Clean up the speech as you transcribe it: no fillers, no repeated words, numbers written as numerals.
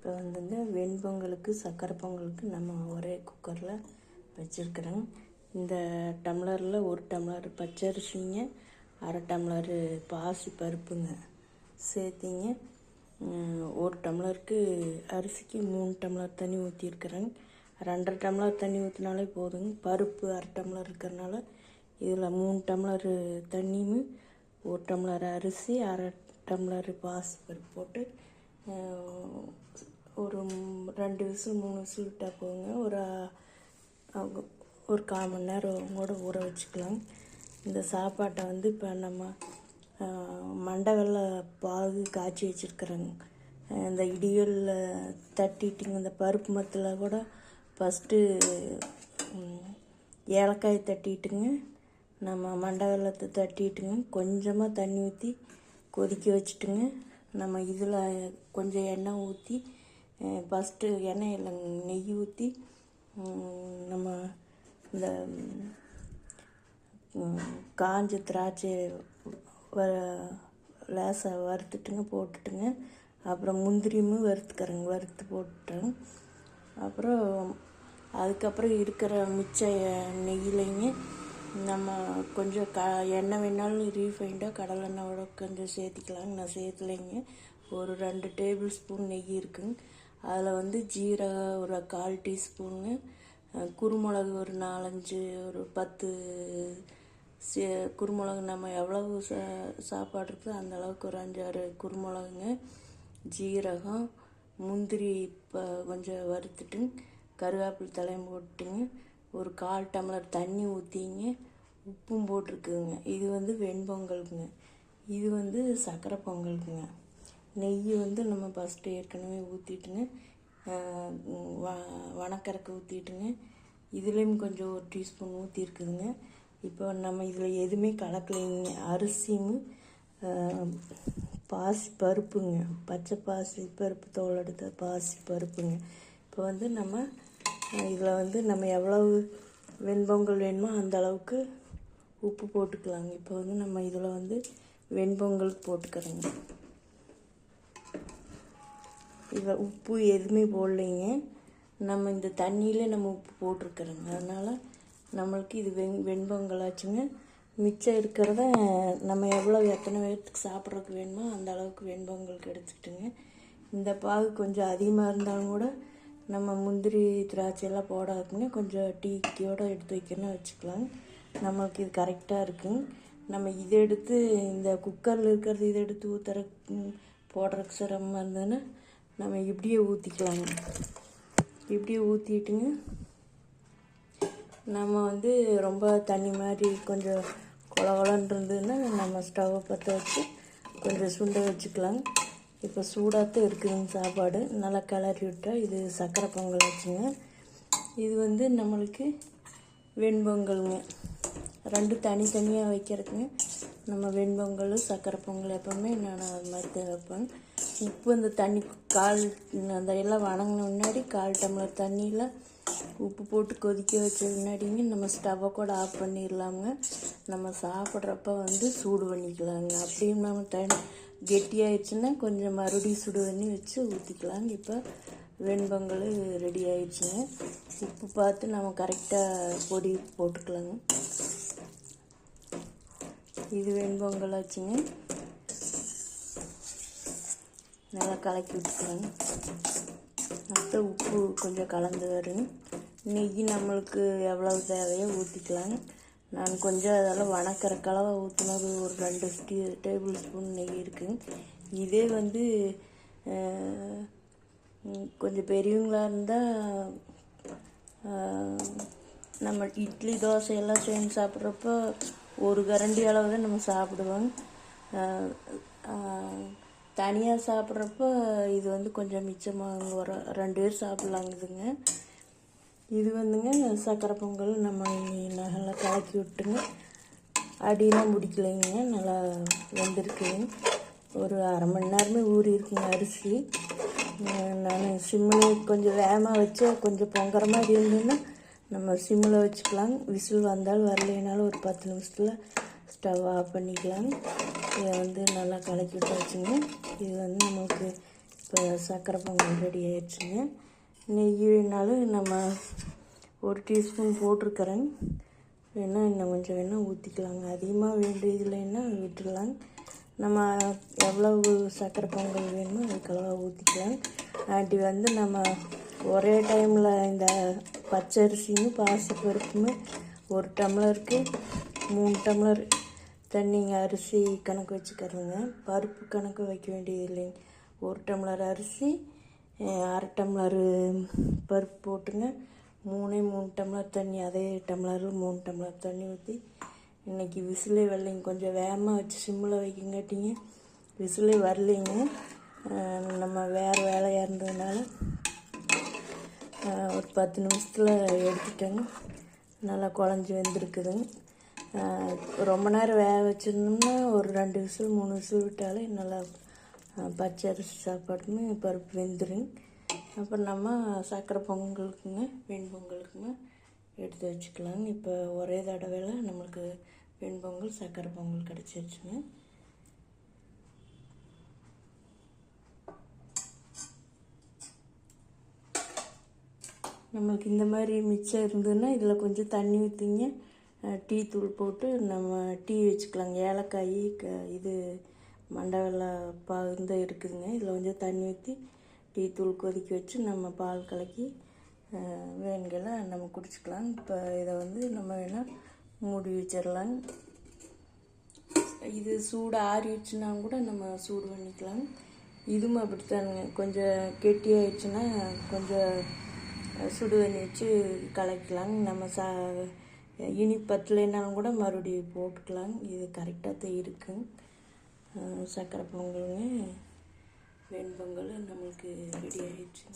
இப்போ வந்துங்க வெண்பொங்கலுக்கு சக்கரை பொங்கலுக்கு நம்ம ஒரே குக்கரில் வச்சுருக்குறோங்க. இந்த டம்ளரில் 1 டம்ளர் பச்சரிசிங்க, 1/2 டம்ளர் பாசி பருப்புங்க சேர்த்திங்க. 1 டம்ளருக்கு அரிசிக்கு 3 டம்ளர் தண்ணி ஊற்றிருக்குறேங்க. 2.5 டம்ளர் தண்ணி ஊற்றினாலே போதுங்க. பருப்பு 1/2 டம்ளர் இருக்கிறனால இதில் 3 டம்ளர் தண்ணியும் 1 டம்ளர் அரிசி 1/2 டம்ளர் பாசி பருப்பு போட்டு ஒரு 2 விசில் 3 விசில் விட்டால் போதுங்க. ஒரு 1/4 மணி நேரம் கூட ஊற வச்சுக்கலாம். இந்த சாப்பாட்டை வந்து இப்போ நம்ம மண்டை வெல்ல பாகு காய்ச்சி வச்சுருக்குறேங்க. இந்த இடியலில் தட்டிட்டுங்க, இந்த பருப்பு மத்தில் கூட ஃபஸ்ட்டு ஏலக்காய் தட்டிட்டுங்க, நம்ம மண்டை வெல்லத்தை தட்டிட்டுங்க, கொஞ்சமாக தண்ணி ஊற்றி கொதிக்க வச்சுட்டுங்க, நம்ம இதில் கொஞ்சம் எண்ணெய் ஊற்றி ஃபஸ்ட்டு எண்ணெயில் நெய் ஊற்றி நம்ம இந்த காஞ்ச திராட்சை லேசாக வறுத்துட்டுங்க போட்டுட்டுங்க, அப்புறம் முந்திரியும் வறுத்து போட்டுட்டேங்க. அப்புறம் அதுக்கப்புறம் இருக்கிற மிச்ச நெய்யிலைங்க நம்ம கொஞ்சம் எண்ணெய் வேணாலும் ரீஃபைண்டாக கடலெண்ணெயோட கொஞ்சம் சேர்த்திக்கலாங்க. நான் சேர்த்துலைங்க. ஒரு 2 டேபிள் ஸ்பூன் நெய் இருக்குங்க. அதில் வந்து ஜீரகம் ஒரு 1/4 டீஸ்பூனு, குருமிளகு ஒரு 4-5 ஒரு 10 குருமிளகு, நம்ம எவ்வளவு சாப்பாடு இருக்குதோ அந்த அளவுக்கு ஒரு 5-6 குருமிளகுங்க, ஜீரகம், முந்திரி கொஞ்சம் வறுத்துட்டுங்க, கருவேப்பிலை தலையும் போட்டுங்க, ஒரு 1/4 டம்ளர் தண்ணி ஊற்றிங்க, உப்பும் போட்டிருக்குங்க. இது வந்து வெண்பொங்கலுக்குங்க. இது வந்து சக்கரை பொங்கலுக்குங்க. நெய் வந்து நம்ம ஃபஸ்ட்டு ஏற்கனவே ஊற்றிட்டுங்க, வணக்கறக்கு ஊற்றிட்டுங்க, இதுலேயும் கொஞ்சம் 1 டீஸ்பூன் ஊற்றிருக்குதுங்க. இப்போ நம்ம இதில் எதுவுமே கலக்கலைங்க. அரிசியும் பாசி பருப்புங்க, பச்சை பாசி பருப்பு தோல் எடுத்த பாசி பருப்புங்க. இப்போ வந்து நம்ம இதில் வந்து நம்ம எவ்வளவு வெண்பொங்கல் வேணுமோ அந்த அளவுக்கு உப்பு போட்டுக்கலாங்க. இப்போ வந்து நம்ம இதில் வந்து வெண்பொங்கலுக்கு போட்டுக்கிறோங்க. இதில் உப்பு எதுவுமே போடலைங்க. நம்ம இந்த தண்ணியில் நம்ம உப்பு போட்டிருக்கிறோங்க. அதனால் நம்மளுக்கு இது வெண்பொங்கலாச்சுங்க. மிச்சம் இருக்கிறத நம்ம எத்தனை பேர்த்துக்கு சாப்பிட்றதுக்கு வேணுமோ அந்த அளவுக்கு வெண்பொங்கலுக்கு எடுத்துக்கிட்டுங்க. இந்த பாகு கொஞ்சம் அதிகமாக இருந்தாலும் கூட நம்ம முந்திரி திராட்சையெல்லாம் போடாதுங்க, கொஞ்சம் டீக்கியோடு எடுத்து வைக்கணும்னு வச்சுக்கலாம். நம்மளுக்கு இது கரெக்டாக இருக்குங்க. நம்ம இதை எடுத்து இந்த குக்கரில் இருக்கிறது இதை எடுத்து போடுறதுக்கு சிரமமாக இருந்ததுன்னா நம்ம இப்படியே ஊற்றிக்கலாங்க. இப்படியே ஊற்றிட்டுங்க, நம்ம வந்து ரொம்ப தண்ணி மாதிரி கொஞ்சம் கொலன்னு இருந்ததுன்னா நம்ம ஸ்டவ்வை பற்ற வச்சு கொஞ்சம் சுண்ட வச்சுக்கலாங்க. இப்போ சூடாகத்தான் இருக்குதுங்க சாப்பாடு. நல்லா கிளறி விட்டால் இது சக்கரை பொங்கல் வச்சுங்க. இது வந்து நம்மளுக்கு வெண்பொங்கலுங்க. 2 தனித்தனியாக வைக்கிறதுக்குங்க. நம்ம வெண்பொங்கல் சக்கரை பொங்கல் எப்போவுமே நான் அது மாதிரி வைப்பேன். உப்பு அந்த தண்ணி அந்த எல்லாம் வணங்கின முன்னாடி 1/4 டம்ளர் தண்ணியில் உப்பு போட்டு கொதிக்க வச்ச முன்னாடிங்க நம்ம ஸ்டவ்வை கூட ஆஃப் பண்ணிடலாமுங்க. நம்ம சாப்பிட்றப்ப வந்து சூடு பண்ணிக்கலாங்க. அப்படியும் நம்ம கெட்டியாகிடுச்சுன்னா கொஞ்சம் மறுபடியும் சுடு பண்ணி வச்சு ஊற்றிக்கலாங்க. இப்போ வெண்பொங்கல் ரெடி ஆயிடுச்சுங்க. உப்பு பார்த்து நம்ம கரெக்டாக பொடி போட்டுக்கலாங்க. இது வெண்பொங்கல் ஆச்சுங்க. நல்லா கலக்கி விட்டுக்கலாங்க. அப்புறம் உப்பு கொஞ்சம் கலந்து வரும். நெய் நம்மளுக்கு எவ்வளவு தேவையோ ஊற்றிக்கலாங்க. நான் கொஞ்சம் அதெல்லாம் வணக்கறக்களவு ஊற்றினது ஒரு 2 டேபிள் ஸ்பூன் நெய் இருக்குங்க. இதே வந்து கொஞ்சம் பெரியவங்களாக இருந்தால் நம்ம இட்லி தோசையெல்லாம் செஞ்சு சாப்பிட்றப்போ ஒரு கரண்டி அளவு தான் நம்ம சாப்பிடுவோங்க. தனியாக சாப்பிட்றப்போ இது வந்து கொஞ்சம் மிச்சமாக ஒரு 2 பேர் சாப்பிட்லாங்குதுங்க. இது வந்துங்க சக்கரை பொங்கல் நம்ம நல்லா கலக்கி விட்டுங்க. அடியெல்லாம் முடிக்கலைங்க, நல்லா வெந்திருக்குங்க. ஒரு 1/2 மணி நேரமே ஊறி இருக்குங்க அரிசி. நான் சிம்மில் கொஞ்சம் வேகமாக வச்சா கொஞ்சம் பொங்குற மாதிரி இருந்ததுன்னா நம்ம சிம்மில் வச்சுக்கலாங்க. விசில் வந்தாலும் வரலைனாலும் ஒரு 10 நிமிஷத்தில் ஸ்டவ் ஆஃப் பண்ணிக்கலாங்க. இதை வந்து நல்லா கலக்கி விட்டு வச்சுங்க. இது வந்து நமக்கு இப்போ சர்க்கரை பொங்கல் ரெடி ஆயிடுச்சுங்க. நெய் வேணாலும் நம்ம 1 டீஸ்பூன் போட்டிருக்கிறேன். வேணால் இன்னும் கொஞ்சம் வேணால் ஊற்றிக்கலாங்க. அதிகமாக வேண்டியதில்லைன்னா விட்டுடலாம். நம்ம எவ்வளவு சர்க்கரை பொங்கல் வேணுமோ அதுக்கெல்லாம் ஊற்றிக்கலாம். அப்படி வந்து நம்ம ஒரே டைமில் இந்த பச்சரிசியும் பாசிப்பருப்புமே 1 டம்ளருக்கு 3 டம்ளர் தண்ணிங்க. அரிசி கணக்கு வச்சுக்கிறதுங்க, பருப்பு கணக்கு வைக்க வேண்டியது இல்லைங்க. 1 டம்ளர் அரிசி 1/2 டம்ளர் பருப்பு போட்டுங்க. 3 டம்ளர் தண்ணி, அதே டம்ளரில் 3 டம்ளர் தண்ணி ஊற்றி இன்றைக்கி விசிலே வரலைங்க. கொஞ்சம் வேகமாக வச்சு சிம்மில் வைக்கங்காட்டிங்க விசிலே வரலைங்க. நம்ம வேறு வேலையாக இருந்ததுனால ஒரு 10 நிமிஷத்தில் எடுத்துட்டேங்க. நல்லா குழஞ்சி வெந்திருக்குதுங்க. ரொம்ப நேரம் வேக வச்சுருந்தோம்னா ஒரு 2 விசில் 3 விசில் விட்டாலே நல்லா பச்சை அரிசி சாப்பாடுன்னு பருப்பு வெந்துடும். அப்புறம் நம்ம சர்க்கரை பொங்கலுக்குங்க வெண்பொங்கலுக்குங்க எடுத்து வச்சுக்கலாங்க. இப்போ ஒரே தடவையில் நம்மளுக்கு வெண்பொங்கல் சர்க்கரை பொங்கல் கிடச்சிருச்சுங்க. நம்மளுக்கு இந்த மாதிரி மிச்சம் இருந்ததுன்னா இதில் கொஞ்சம் தண்ணி ஊற்றிங்க, டீ தூள் போட்டு நம்ம டீ வச்சுக்கலாங்க. ஏலக்காய் இது மண்டவெல்ல இந்த இருக்குதுங்க. இதில் கொஞ்சம் தண்ணி ஊற்றி டீ தூள் கொதிக்க வச்சு நம்ம பால் கலக்கி வேணுங்கெல்லாம் நம்ம குடிச்சிக்கலாம். இப்போ இதை வந்து நம்ம வேணால் மூடி வச்சிடலாங்க. இது சூடு ஆறிடுச்சுன்னா கூட நம்ம சூடு பண்ணிக்கலாம். இதுவும் அப்படித்தானுங்க. கொஞ்சம் கெட்டியாகிடுச்சுன்னா கொஞ்சம் சுடு தண்ணி வச்சு கலக்கலாங்க. நம்ம இனி பத்தலைனாலும் கூட மறுபடியும் போட்டுக்கலாங்க. இது கரெக்டாக தான் இருக்குங்க. சர்க்கரை பொங்கலுங்க வெண்பொங்கல் நம்மளுக்கு ரெடி ஆகிடுச்சுங்க.